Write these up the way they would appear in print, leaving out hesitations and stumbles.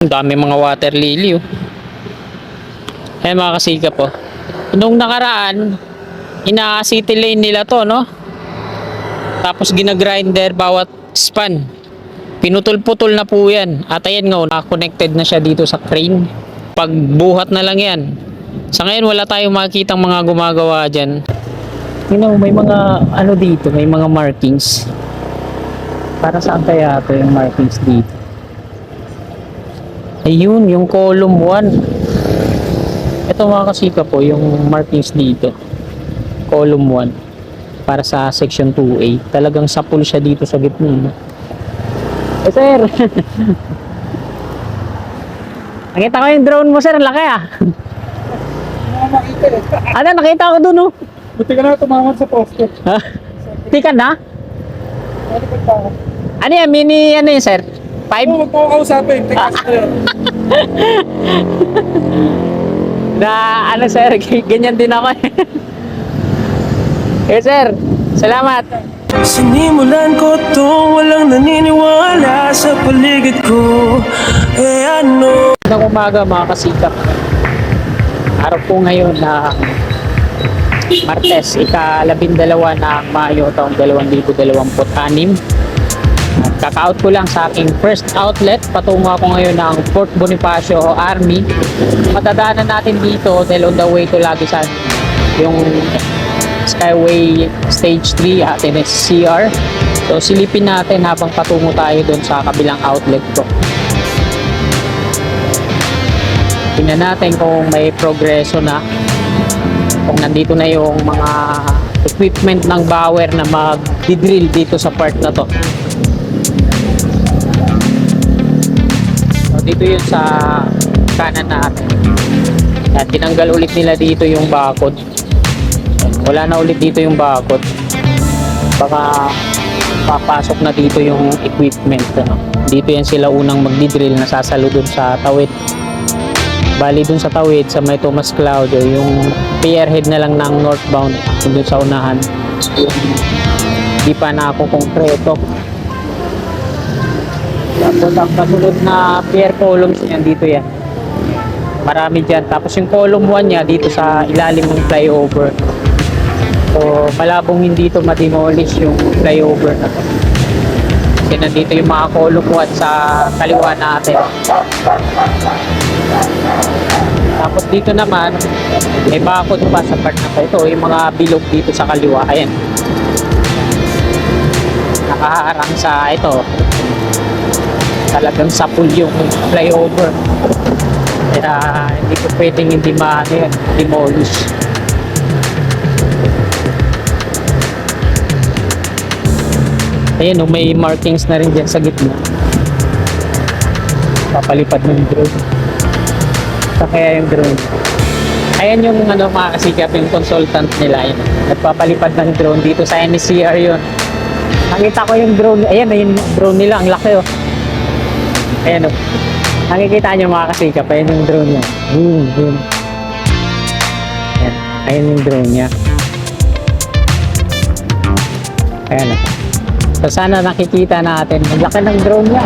Ang dami mga water lily oh. Ayan mga kasikap oh. Nung nakaraan, ina-city lane nila to, no? Tapos ginagrinder bawat span. Pinutol-putol na po yan. At ayan nga, na-connected na siya dito sa crane. Pagbuhat na lang yan. Sa ngayon, wala tayong makikitang mga gumagawa dyan. You know, may mga ano dito, may mga markings. Para saan kaya ito yung markings dito? Ayun, yung column 1. Ito mga kasika po, yung markings dito. Column 1. Para sa section 2A. Talagang sapul siya dito sa gitna. Eh sir! Nakita ko yung drone mo sir, laki ah. Ano, nakita ko dun oh. Buti ka na tumawag sa poste. Ha? Tikan na? Ano yan, mini ano yun sir? 5? Oo, huwag mo ako kausapin. Tikas ko yun. Na ano sir, ganyan din ako eh. Eh sir, salamat. Sinimulan ko to, walang naniniwala sa paligid ko. Ano? Magandang umaga mga kasikap. Araw po ngayon na Martes, ika-12 ng Mayo taong 2026. Kaka-out ko lang sa aking first outlet. Patungo ako ngayon ng Fort Bonifacio Army. Matadaanan natin dito dahil on the way to Lagusan yung Skyway Stage 3 at NSCR. So silipin natin habang patungo tayo doon sa kabilang outlet ko. Tingnan natin kung may progreso na, kung nandito na yung mga equipment ng Bauer na mag-drill dito sa part na to. So dito yun sa kanan natin. At tinanggal ulit nila dito yung bakod. Wala na ulit dito yung bakod. Baka papasok na dito yung equipment. Dito yan sila unang magdi-drill na sasalo dun sa tawid. Bali dun sa tawid sa may Thomas Claudio, yung pierhead na lang ng northbound dun sa unahan. Di pa na ako konkreto. Tapos ang kasunod na pier columns niyan dito yan. Marami dyan. Tapos yung column 1 niya dito sa ilalim ng flyover. So malabong hindi ito ma-demolish yung flyover na to. Kasi nandito yung mga column 1 sa kaliwa natin. Tapos dito naman may bakod pa sa part na to. Ito yung mga bilog dito sa kaliwa. Ayan, nakaharang sa ito. Talagang sapul yung flyover. Kaya hindi ko pwedeng hindi demolish. Ayan, may markings na rin dyan sa gitna. Papalipad ng drone. Kaya yung drone. Ayan yung mga kasikap, yung consultant nila. Ayan, nagpapalipad ng drone dito sa NSCR yun. Nakita ko yung drone. Ayan, yung drone nila. Ang laki oh. Ayan oh. Nakikita nyo mga kasikap. Ayan yung drone niya. Boom. Ayan. Ayan yung drone niya. Ayan oh. So sana nakikita natin. Ang laki ng drone niya.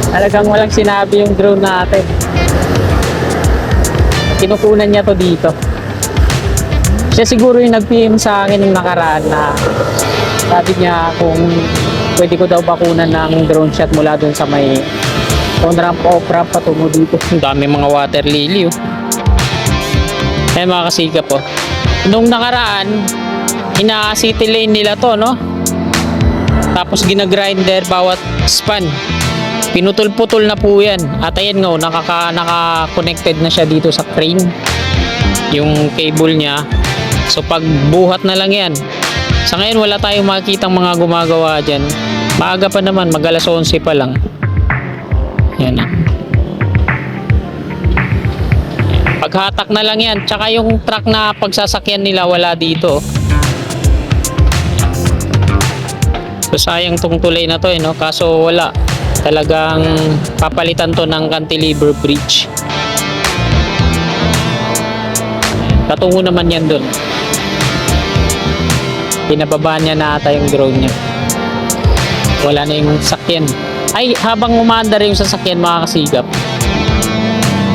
Talagang walang sinabi yung drone natin. Kinukunan niya to dito. Siya siguro yung nag-PM sa akin yung nakaraan na sabi niya kung pwede ko daw bakunan ng drone shot mula dun sa may on-ramp, off-ramp patungo dito. Ang dami mga water lily oh. Ayan mga kasikap oh. Nung nakaraan, ina-city lane nila to, no? Tapos ginagrinder bawat span. Pinutol-putol na po yan. At ayan nga, naka-connected na siya dito sa crane. Yung cable niya. So pagbuhat na lang yan. Sa ngayon wala tayong makikitang mga gumagawa dyan. Maaga pa naman, mag-alas 11 pa lang. Yan na. Paghatak na lang yan. Tsaka yung truck na pagsasakyan nila wala dito. So sayang tong tulay na to eh, no? Kaso wala. Talagang papalitan to ng cantilever bridge. Patungo naman yan dun. Pinababa niya na ata yung drone niya. Wala na yung sakyan. Ay, habang umaandar yung sasakyan mga kasigap,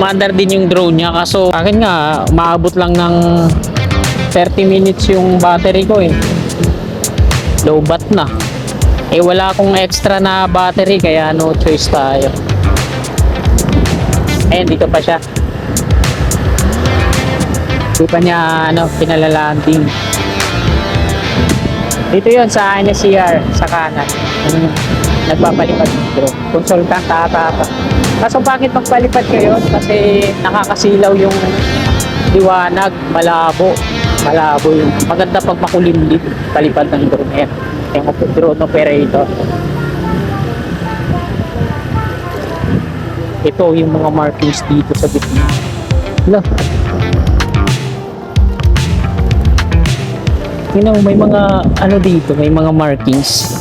umaandar din yung drone niya. Kaso akin nga, umaabot lang ng 30 minutes yung battery ko eh. Low bat na. Eh wala akong extra na battery kaya no choice tayo. Ayan, dito pa siya. Di pa niya pinalalanding. Dito yon sa NSCR sa kanan. Nagpapalipad ng drone. Consultant ata. Kaso bakit magpalipad kayo? Kasi nakakasilaw yung liwanag, malabo yung maganda pag makulimlim palipad ng drone. Ayan, yung drone operator. Ito yung mga markings dito sa gitna. Wala. May mga dito, may mga markings.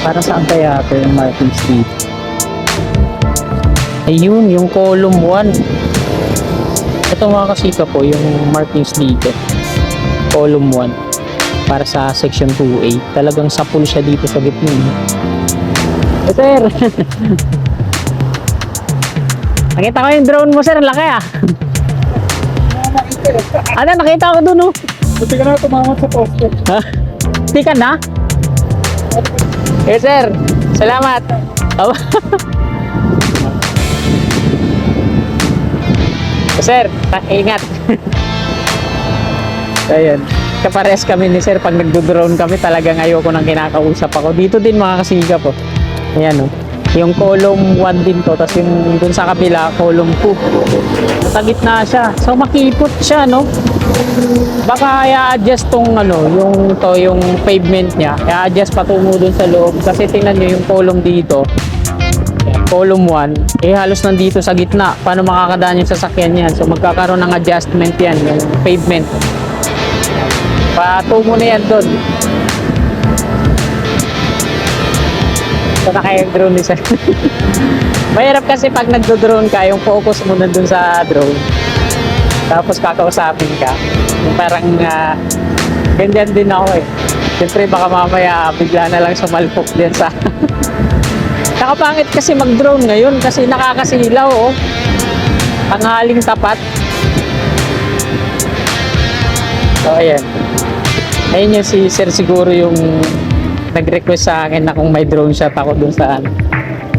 Para saan kaya ito yung markings dito? Ayun, yung column 1. Ito mga kasika po, yung markings dito. Column 1. Para sa section 2A. Talagang sapul siya dito sa gitna. Eh, sir! Nakita ko yung drone mo, sir. Ang laki ah. Ano, nakita ko dun oh. Buti ka na tumamat sa poste. Ha? Hindi ka na? Eh, sir. Salamat. Oh. Sir, ingat. Ayun. Kapares kami ni sir. Pag nagdo-drone kami, talagang ayoko nang kinakausap ako. Dito din mga kasiga po. Ayan oh. Yung column 1 din to, tapos yung dun sa kabila, column 2. Sa gitna siya. So makipot siya, no? Baka i-adjust tong yung pavement niya. I-adjust patungo dun sa loob. Kasi tingnan nyo yung column dito. Column 1, halos nandito sa gitna. Paano makakadaan yung sasakyan yan? So magkakaroon ng adjustment yan, yung pavement. Patungo na yan dun. So naka-drone ni sir. Mahirap kasi pag nagdo-drone ka, yung focus mo nandun sa drone. Tapos kakausapin ka. Yung parang ganyan din ako eh. Siyempre baka mamaya bigla na lang sumalpok din sa... Nakapangit kasi mag-drone ngayon kasi nakakasilaw oh. Tanghaling tapat. So ayan. Ayun yung si sir siguro yung nag-request sa akin na kung may drone shot ako dun sa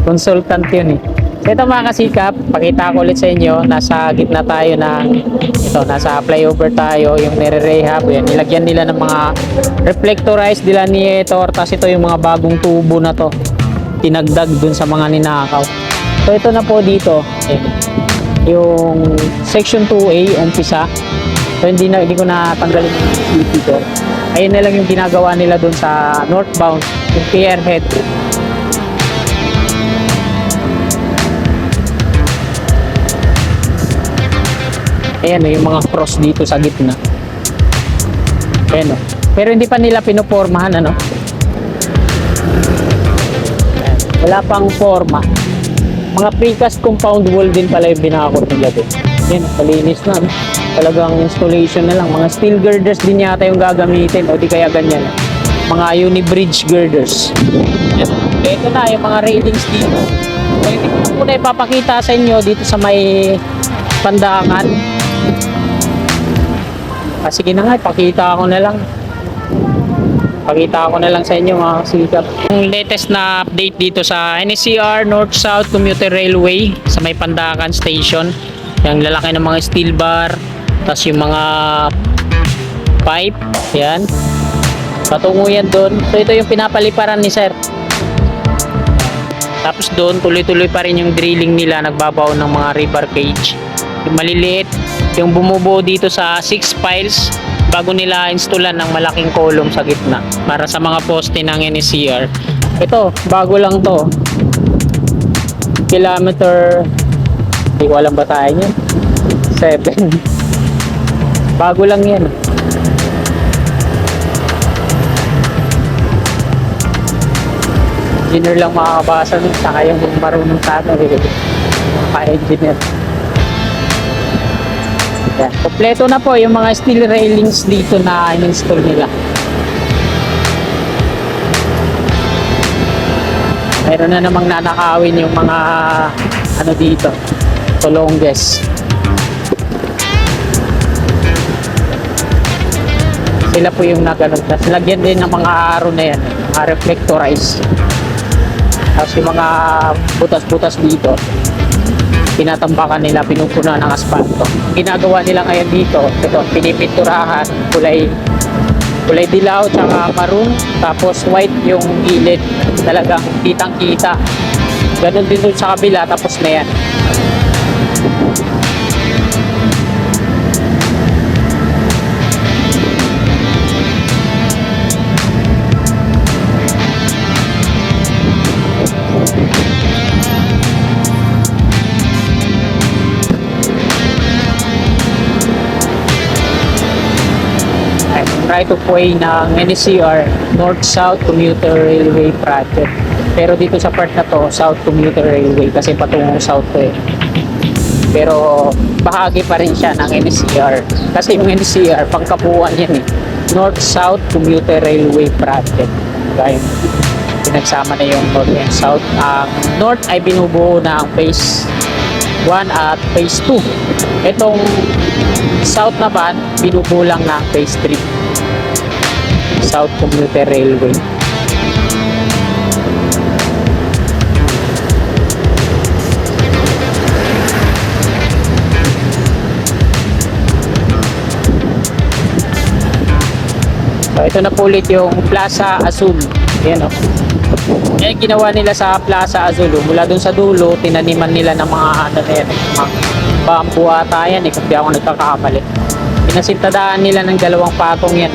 consultant yun eh. So ito mga kasikap, pakita ko ulit sa inyo, nasa gitna tayo nasa flyover tayo, yung nire-rehab, yan, nilagyan nila ng mga reflectorized delineator, tapos ito yung mga bagong tubo na to, tinagdag dun sa mga ninakaw. So ito na po dito, yung section 2A, umpisa. So hindi ko na tanggalin yung city ko. Ayun na lang yung ginagawa nila dun sa northbound, yung Pierhead. Ayan yung mga cross dito sa gitna. Ayan pero hindi pa nila pinopormahan Ayan. Wala pang forma. Mga precast compound wall din pala yung binakot nila dun. Ayan, palinis na talagang installation na lang. Mga steel girders din yata yung gagamitin o di kaya ganyan. Mga uni-bridge girders. Ayan. Ito na yung mga railings dito. So, hindi ko muna ipapakita sa inyo dito sa may pandaangan. Sige na nga, ipakita ko na lang. Pakita ko na lang sa inyo mga kasikap. Yung latest na update dito sa NSCR North-South Commuter Railway sa may Pandakan Station. Yung lalaki ng mga steel bar, tapos yung mga pipe, yan. Patungo yan doon. So ito yung pinapaliparan ni sir. Tapos doon, tuloy-tuloy pa rin yung drilling nila, nagbabaw ng mga rebar cage. Yung maliliit, yung bumubuo dito sa 6 piles bago nila installan ng malaking column sa gitna para sa mga poste ng NSCR. Ito, bago lang to. Kilometer, hindi ko alam ba tayo niyan? 7. Bago lang yan. Engineer lang makakabasa nun, saka yung marunong tato, pa-engineer. Yan. Kompleto na po yung mga steel railings dito na in-install nila. Mayroon na namang nanakawin yung mga ano dito, Tolonges. Sila po yung nagano'n. Tapos lagyan din ng mga aro na yan, mga reflectorize. Tapos yung mga butas-butas dito, tinatambakan nila, pinupunan ng asfalto. Ginagawa nila ngayon dito, ito, pinipinturahan, kulay dilaw, tsaka maroon, tapos white yung gilid. Talagang kitang-kita. Ganun din dun sa kabila, tapos na yan. Right of way ng NCR, North-South Commuter Railway Project. Pero dito sa part na to, South Commuter Railway kasi patungong South to eh. Pero bahagi pa rin siya ng NCR. Kasi yung NCR, pangkabuuan yan eh. North-South Commuter Railway Project. Kaya pinagsama na yung North and South. Ang North ay binubuo ng Phase 1 at Phase 2. Itong South naman, binubuo lang ng Phase 3. South Commuter Railway. So ito na po ulit yung Plaza Azul. Yan o. Yan ginawa nila sa Plaza Azul. Mula dun sa dulo, tinaniman nila ng mga ano na yan. Mga bamboo ata yan eh, kung di ako nagkakamali. Pinasintadaan nila ng dalawang patong yan.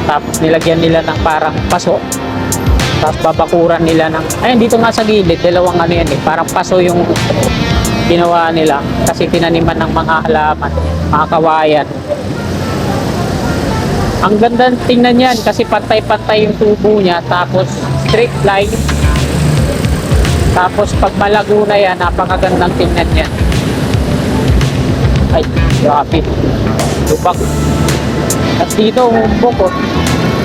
Tapos nilagyan nila ng parang paso. Tapos babakuran nila ng, ayun dito nga sa gilid, dalawang ano yan eh, parang paso yung ginawa nila. Kasi tinaniman ng mga halaman, mga kawayan. Ang ganda tingnan yan kasi pantay-pantay yung tubo niya. Tapos straight line. Tapos pag malago na yan, napakagandang tingnan yan. Ay, grabe. Lubak. At dito, umumbok oh.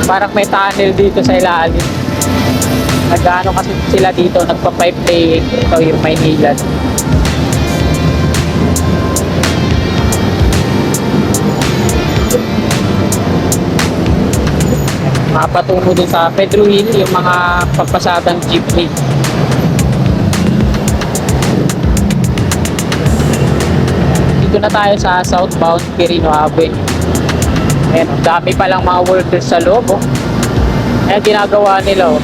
Parang may tunnel dito sa ilalim. Nag-ano kasi sila dito, nagpa-pipe laying. Ito yung Maynila. Patungo dun sa Pedro Hill, yung mga pampasadang jeepney. Dito na tayo sa southbound Quirino Avenue. Ayan, dami palang mga workers sa loob oh. Ayan, ginagawa nila oh.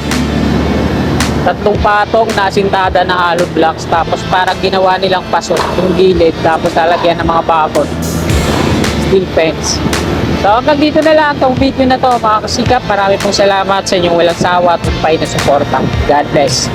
Tatlong patong na sintada na hollow blocks, tapos parang ginawa nilang paso yung gilid, tapos lalagyan ng mga bakod, steel fence. So hanggang dito na lang itong video na to mga kasikap. Marami pong salamat sa inyong walang sawa at pay na suporta. God bless.